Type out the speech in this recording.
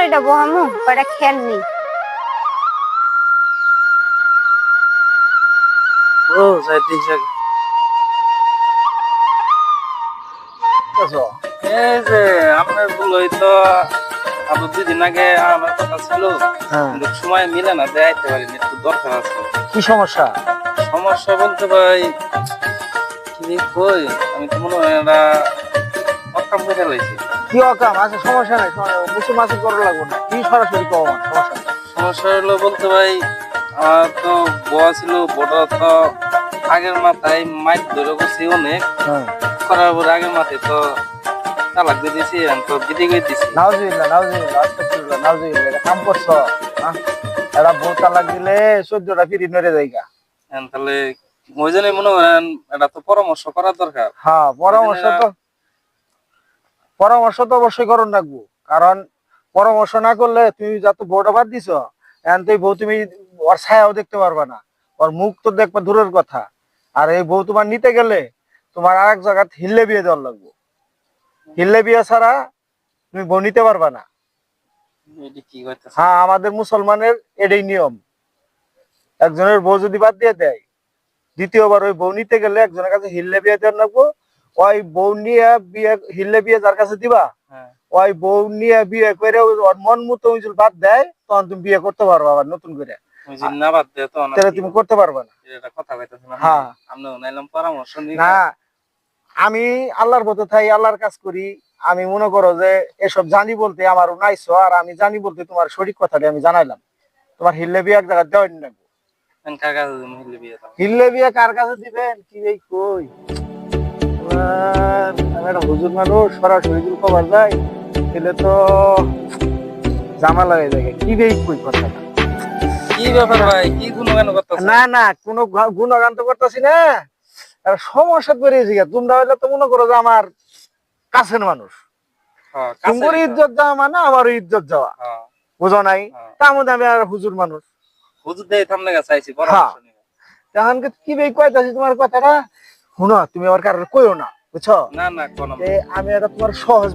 কয়টা বহামু কয়টা খেলনি। ও যাইতে যাক এই যে আপনার বলই তো আবার 2 দিন আগে আমার কথা ছিল, কিন্তু সময় মিলে না, যাইতে পারিনি, একটু দরকার আছে। কি সমস্যা? সমস্যা বলতে ভাই কি কই, আমি তো মনে হয় এটা অকাম করে ফেলাইছি। কি অকাম আছে? সমস্যা নাই, মুসু মাসি করা লাগবো না, কি সরাসরি কম সমস্যা নাই। সমস্যা হলো বলতে ভাই, আমার তো বয়া ছিল, বড় তো আগের মাথায় মাইক ধরে বসি অনেক, করার পরে আগের মাথায় তো তালাক দিয়ে দিয়েছি, তো বিধি করে দিছি। নাউজুবিল্লাহ নাউজুবিল্লাহ আস্তাগফিরুল্লাহ নাউজুবিল্লাহ, এটা কাম করছো? এরা বউ তালাক দিলে 14টা ফিরি নড়ে যায়গা। তাহলে ওই জন্যই মনে করেন এটা তো পরামর্শ করা দরকার। হ্যাঁ, পরামর্শ তো অবশ্যই করণ রাখবো, কারণ পরামর্শ না করলে তুমি যত বউটা বাদ দিছ, এখন তো এই বউ তুমি ওর ছায়াও দেখতে পারবা না, ওর মুখ তো দেখবা দূরের কথা। আর এই বউ তোমার নিতে গেলে তোমার আর এক জায়গা হিল্লে বিয়ে দেওয়ার লাগবো। হিল্লে বিয়ে ছাড়া তুমি বউ নিতে পারবা না। এটা কি করতেছে? হ্যাঁ, আমাদের মুসলমানের এটাই নিয়ম। একজনের বউ যদি বাদ দিয়ে দেয়, দ্বিতীয়বার ওই বউ নিতে গেলে একজনের কাছে হিল্লে বিয়ে দেওয়ার লাগবো। ওই বউ নিয়ে বিয়ে, হিল্লে বিয়ে যার কাছে দিবা, ওই বউ নিয়ে বিয়ে করে ওর মন মতো বাদ দেয়, তখন তুমি বিয়ে করতে পারবা আবার নতুন করে। না বাদ দে তো, তাহলে তুমি করতে পারবা না। এটা কথা কইতেছ না? হ্যাঁ, আমরা নাইলাম পরামর্শ নিব না, আমি আল্লাহর পথে থাই, আল্লাহর কাজ করি। আমি মনে করো যে এসব জানি বলতে আমার নাইছো, আর আমি জানি বলতে তোমার সঠিক কথাটা আমি জানাইলাম। তোমার হিল্লে বিয়ে এক জায়গায় দেওয়াই না। কার কাছে মহিলা বিয়ে দাও? হিল্লে বিয়ে কার কাছে দিবেন? কি এই কই, আমি একটা হুজুর মানুষ, সরাসরি যদি খবর যায় তাহলে তো ঝামেলা হয়ে যায়। কি রে কই কথাটা? কি ব্যাপার ভাই, কি গুণগান করতেছ? না না, কোনো গুণগান তো করতেছি না, একটা সমস্যা বেরিয়েছে। তোমরা হইলে তো মনে করো যে আমার কাছের মানুষ, তোমার ইজ্জত যাওয়া মানে আমারও ইজ্জত যাওয়া, বুঝো নাই? তার মধ্যে আমি আর হুজুর মানুষ, হুজুর দিয়ে থামনে গেছে আইছি পরামর্শ নিব। তখন কি বে কইতাছি তোমার কথাটা শুনো, তুমি আমার কারণে কইও না, বুঝছো? না না, কোন আমি একটা তোমার সহজ